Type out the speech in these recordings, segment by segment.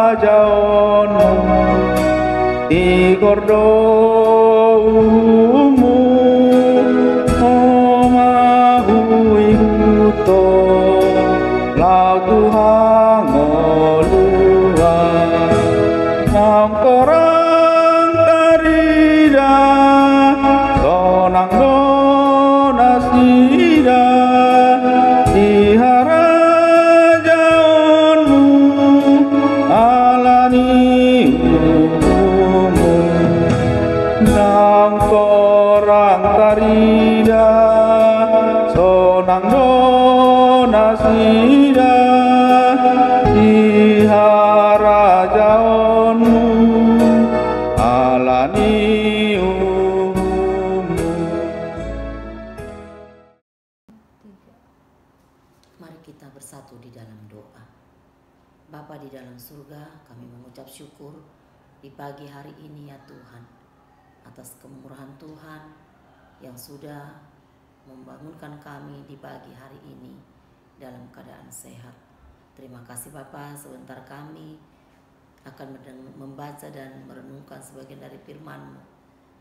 rajaonmu di gordomu omahuimuto lagu hangolua nang korang tarida sonang dona sida diharajaonmu alani umumu nang korang tarida sonang dona sida diharajaonmu alani umumu. Mari kita bersatu di dalam doa. Bapa di dalam surga, kami mengucap syukur di pagi hari ini ya Tuhan, atas kemurahan Tuhan yang sudah membangunkan kami di pagi hari ini dalam keadaan sehat. Terima kasih Bapa, sebentar kami akan membaca dan merenungkan sebagian dari firman-Mu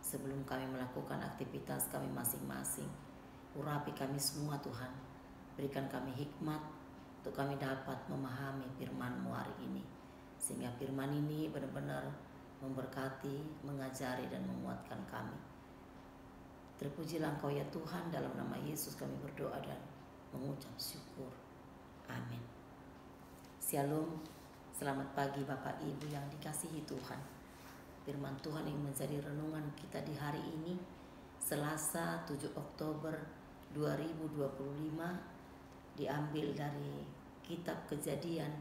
sebelum kami melakukan aktivitas kami masing-masing. Urapi kami semua Tuhan, berikan kami hikmat untuk kami dapat memahami firman-Mu hari ini, sehingga firman ini benar-benar memberkati, mengajari dan menguatkan kami. Terpujilah Engkau ya Tuhan, dalam nama Yesus kami berdoa dan mengucap syukur. Amin. Shalom, selamat pagi Bapak Ibu yang dikasihi Tuhan. Firman Tuhan yang menjadi renungan kita di hari ini, Selasa 7 Oktober 2025, diambil dari kitab Kejadian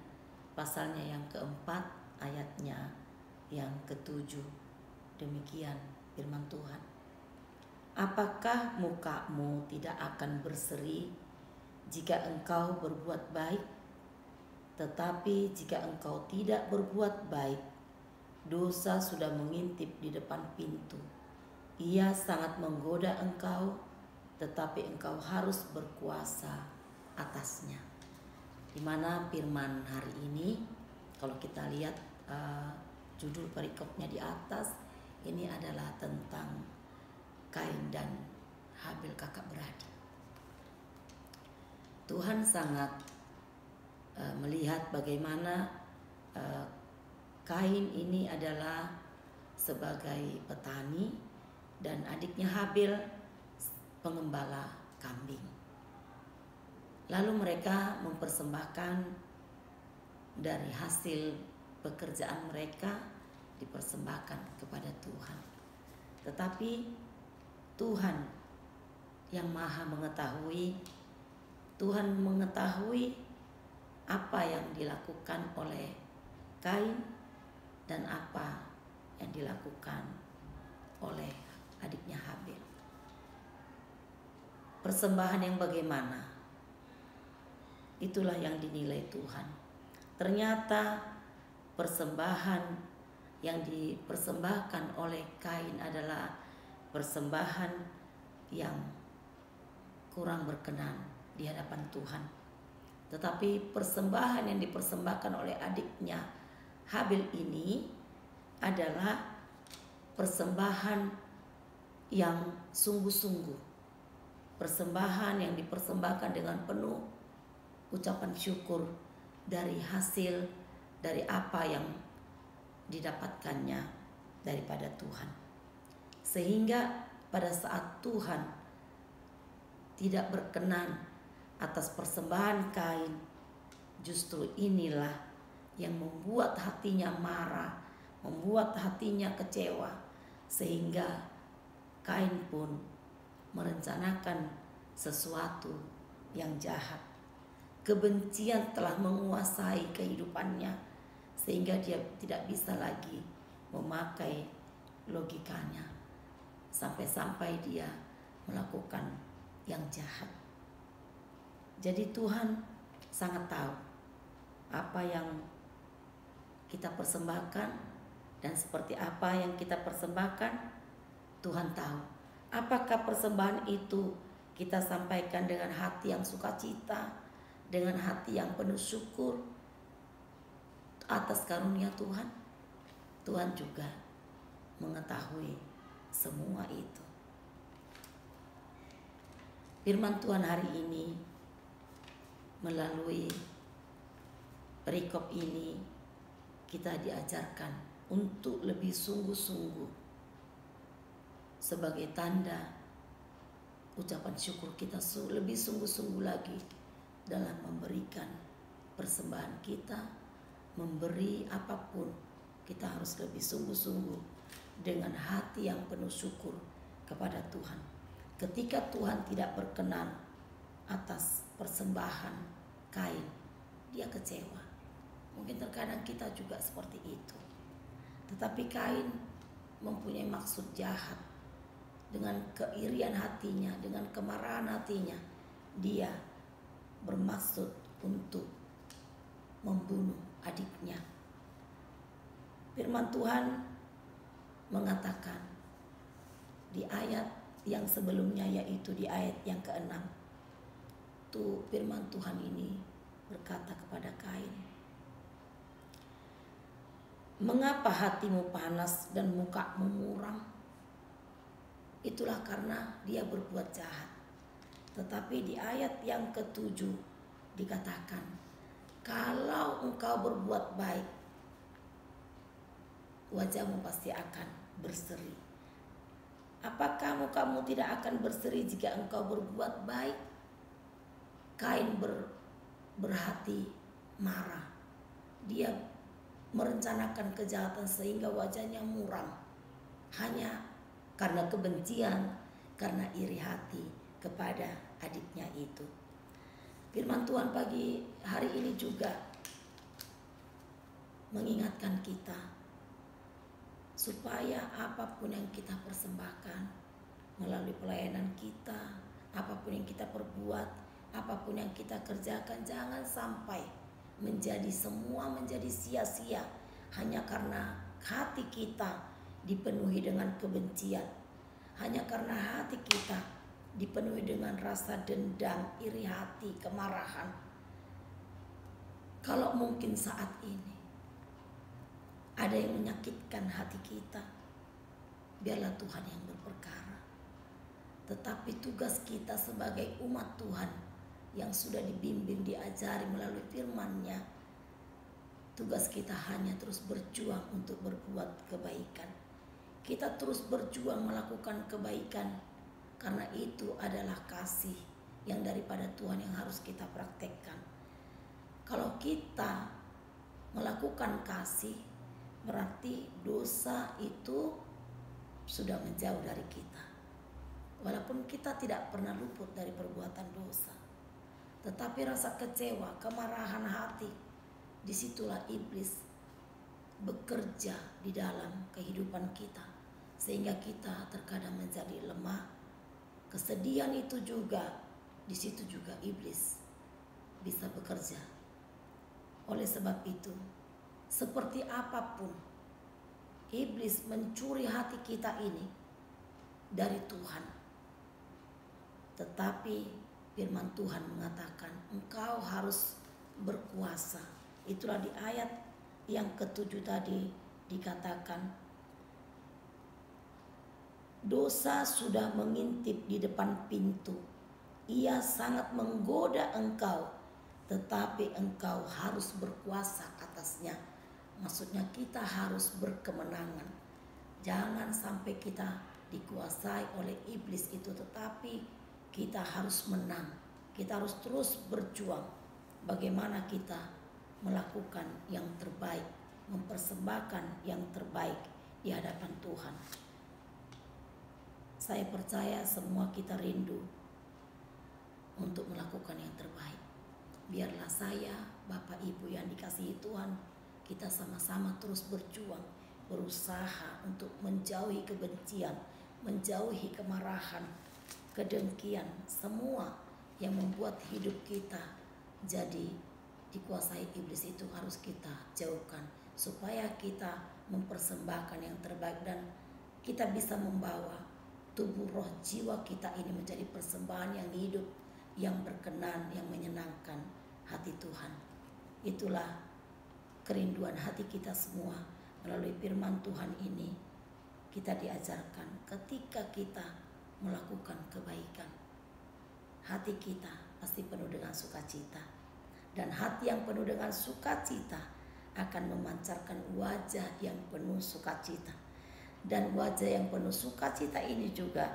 pasalnya yang keempat, ayatnya yang ketujuh. Demikian firman Tuhan. Apakah mukamu tidak akan berseri jika engkau berbuat baik? Tetapi jika engkau tidak berbuat baik, dosa sudah mengintip di depan pintu. Ia sangat menggoda engkau, tetapi engkau harus berkuasa atasnya. Di mana firman hari ini, kalau kita lihat judul perikopnya di atas, ini adalah tentang Kain dan Habil kakak beradik. Tuhan sangat melihat bagaimana Kain ini adalah sebagai petani dan adiknya Habil pengembala kambing. Lalu mereka mempersembahkan dari hasil pekerjaan mereka, dipersembahkan kepada Tuhan. Tetapi Tuhan yang maha mengetahui, Tuhan mengetahui apa yang dilakukan oleh Kain dan apa yang dilakukan oleh adiknya Habil. Persembahan yang bagaimana? Itulah yang dinilai Tuhan. Ternyata persembahan yang dipersembahkan oleh Kain adalah persembahan yang kurang berkenan di hadapan Tuhan. Tetapi persembahan yang dipersembahkan oleh adiknya Habil ini adalah persembahan yang sungguh-sungguh. Persembahan yang dipersembahkan dengan penuh ucapan syukur dari hasil dari apa yang didapatkannya daripada Tuhan. Sehingga pada saat Tuhan tidak berkenan atas persembahan Kain, justru inilah yang membuat hatinya marah, membuat hatinya kecewa, sehingga Kain pun merencanakan sesuatu yang jahat. Kebencian telah menguasai kehidupannya, sehingga dia tidak bisa lagi memakai logikanya, sampai-sampai dia melakukan yang jahat. Jadi Tuhan sangat tahu apa yang kita persembahkan dan seperti apa yang kita persembahkan. Tuhan tahu apakah persembahan itu kita sampaikan dengan hati yang sukacita, dengan hati yang penuh syukur, atas karunia Tuhan, Tuhan juga mengetahui semua itu. Firman Tuhan hari ini melalui perikop ini kita diajarkan untuk lebih sungguh-sungguh sebagai tanda ucapan syukur kita lebih sungguh-sungguh lagi dalam memberikan persembahan kita, memberi apapun. Kita harus lebih sungguh-sungguh dengan hati yang penuh syukur kepada Tuhan. Ketika Tuhan tidak berkenan atas persembahan Kain, dia kecewa. Mungkin terkadang kita juga seperti itu. Tetapi Kain mempunyai maksud jahat. Dengan keirian hatinya, dengan kemarahan hatinya, dia bermaksud untuk membunuh adiknya. Firman Tuhan mengatakan di ayat yang sebelumnya, yaitu di ayat yang ke-6, tuh firman Tuhan ini berkata kepada Kain, "Mengapa hatimu panas dan mukamu muram? Itulah karena dia berbuat jahat." Tetapi di ayat yang ke-7 dikatakan, "Kalau engkau berbuat baik, wajahmu pasti akan berseri." Apakah mukamu tidak akan berseri jika engkau berbuat baik? Kain berhati marah. Dia merencanakan kejahatan sehingga wajahnya muram. Hanya karena kebencian, karena iri hati kepada adiknya itu. Firman Tuhan pagi hari ini juga mengingatkan kita supaya apapun yang kita persembahkan melalui pelayanan kita, apapun yang kita perbuat, apapun yang kita kerjakan, jangan sampai semua menjadi sia-sia hanya karena hati kita dipenuhi dengan kebencian, hanya karena hati kita dipenuhi dengan rasa dendam, iri hati, kemarahan. Kalau mungkin saat ini ada yang menyakitkan hati kita, biarlah Tuhan yang berperkara. Tetapi tugas kita sebagai umat Tuhan yang sudah dibimbing, diajari melalui firman-Nya, tugas kita hanya terus berjuang untuk berbuat kebaikan. Kita terus berjuang melakukan kebaikan, karena itu adalah kasih yang daripada Tuhan yang harus kita praktekkan. Kalau kita melakukan kasih, berarti dosa itu sudah menjauh dari kita. Walaupun kita tidak pernah luput dari perbuatan dosa, tetapi rasa kecewa, kemarahan hati, disitulah iblis bekerja di dalam kehidupan kita, sehingga kita terkadang menjadi lemah. Kesedihan itu juga, di situ juga iblis bisa bekerja. Oleh sebab itu, seperti apapun iblis mencuri hati kita ini dari Tuhan, tetapi firman Tuhan mengatakan engkau harus berkuasa. Itulah di ayat yang ke-7 tadi dikatakan, dosa sudah mengintip di depan pintu, ia sangat menggoda engkau, tetapi engkau harus berkuasa atasnya. Maksudnya kita harus berkemenangan. Jangan sampai kita dikuasai oleh iblis itu, tetapi kita harus menang. Kita harus terus berjuang. Bagaimana kita melakukan yang terbaik, mempersembahkan yang terbaik di hadapan Tuhan. Saya percaya semua kita rindu untuk melakukan yang terbaik. Biarlah saya, Bapak Ibu yang dikasihi Tuhan, kita sama-sama terus berjuang, berusaha untuk menjauhi kebencian, menjauhi kemarahan, kedengkian, semua yang membuat hidup kita jadi dikuasai iblis itu harus kita jauhkan, supaya kita mempersembahkan yang terbaik dan kita bisa membawa tubuh, roh, jiwa kita ini menjadi persembahan yang hidup, yang berkenan, yang menyenangkan hati Tuhan. Itulah kerinduan hati kita semua melalui firman Tuhan ini. Kita diajarkan ketika kita melakukan kebaikan, hati kita pasti penuh dengan sukacita. Dan hati yang penuh dengan sukacita akan memancarkan wajah yang penuh sukacita. Dan wajah yang penuh sukacita ini juga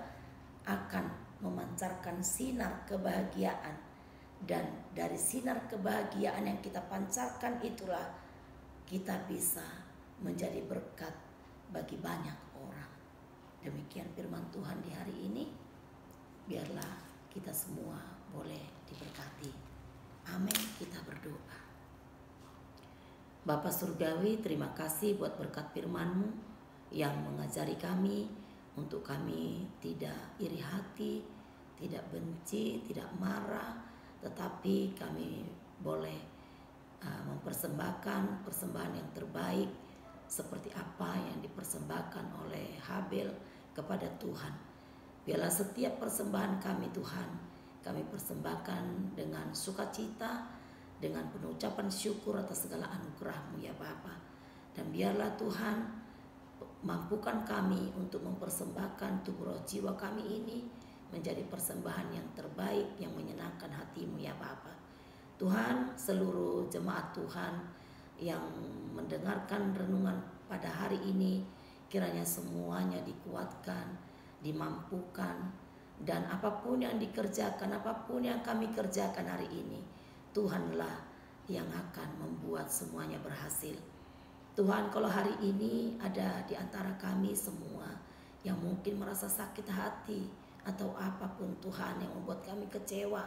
akan memancarkan sinar kebahagiaan. Dan dari sinar kebahagiaan yang kita pancarkan itulah kita bisa menjadi berkat bagi banyak orang. Demikian firman Tuhan di hari ini. Biarlah kita semua boleh diberkati. Amin. Kita berdoa. Bapa Surgawi, terima kasih buat berkat firman-Mu yang mengajari kami untuk kami tidak iri hati, tidak benci, tidak marah, tetapi kami boleh mempersembahkan persembahan yang terbaik seperti apa yang dipersembahkan oleh Habel kepada Tuhan. Biarlah setiap persembahan kami Tuhan, kami persembahkan dengan sukacita, dengan penuh ucapan syukur atas segala anugerah-Mu ya Bapa. Dan biarlah Tuhan mampukan kami untuk mempersembahkan tubuh roh jiwa kami ini menjadi persembahan yang terbaik yang menyenangkan hati-Mu ya Bapa. Tuhan, seluruh jemaat Tuhan yang mendengarkan renungan pada hari ini, kiranya semuanya dikuatkan, dimampukan, dan apapun yang dikerjakan, apapun yang kami kerjakan hari ini, Tuhanlah yang akan membuat semuanya berhasil. Tuhan, kalau hari ini ada di antara kami semua yang mungkin merasa sakit hati atau apapun Tuhan yang membuat kami kecewa,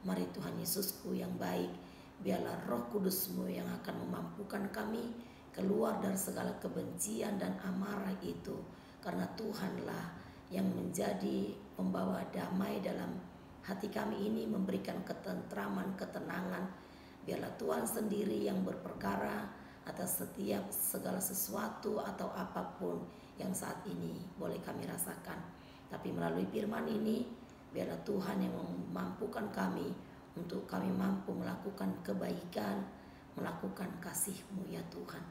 mari Tuhan Yesusku yang baik, biarlah Roh Kudus-Mu yang akan memampukan kami keluar dari segala kebencian dan amarah itu. Karena Tuhanlah yang menjadi pembawa damai dalam hati kami ini, memberikan ketentraman, ketenangan. Biarlah Tuhan sendiri yang berperkara atas setiap segala sesuatu atau apapun yang saat ini boleh kami rasakan. Tapi melalui firman ini, biarlah Tuhan yang memampukan kami untuk kami mampu melakukan kebaikan, melakukan kasih-Mu ya Tuhan.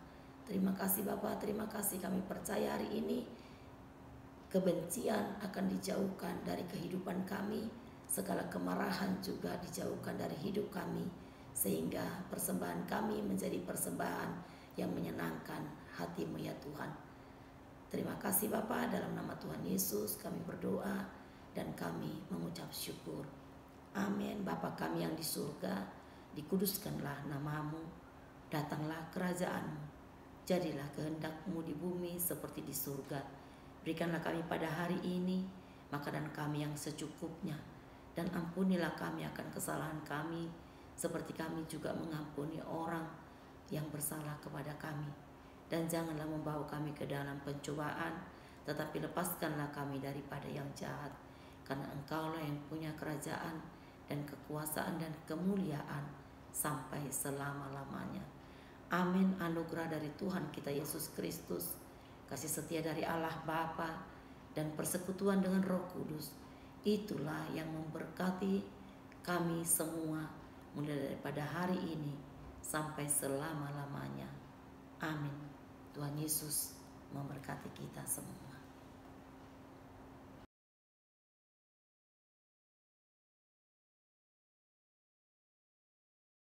Terima kasih Bapa, terima kasih, kami percaya hari ini kebencian akan dijauhkan dari kehidupan kami, segala kemarahan juga dijauhkan dari hidup kami, sehingga persembahan kami menjadi persembahan yang menyenangkan hati-Mu ya Tuhan. Terima kasih Bapa, dalam nama Tuhan Yesus kami berdoa dan kami mengucap syukur. Amin. Bapa kami yang di surga, dikuduskanlah nama-Mu, datanglah kerajaan-Mu, jadilah kehendak-Mu di bumi seperti di surga. Berikanlah kami pada hari ini makanan kami yang secukupnya, dan ampunilah kami akan kesalahan kami, seperti kami juga mengampuni orang yang bersalah kepada kami. Dan janganlah membawa kami ke dalam pencobaan, tetapi lepaskanlah kami daripada yang jahat. Karena Engkaulah yang punya kerajaan dan kekuasaan dan kemuliaan sampai selama-lamanya. Amin. Anugerah dari Tuhan kita Yesus Kristus, kasih setia dari Allah Bapa, dan persekutuan dengan Roh Kudus, itulah yang memberkati kami semua mulai daripada hari ini sampai selama-lamanya. Amin. Tuhan Yesus memberkati kita semua.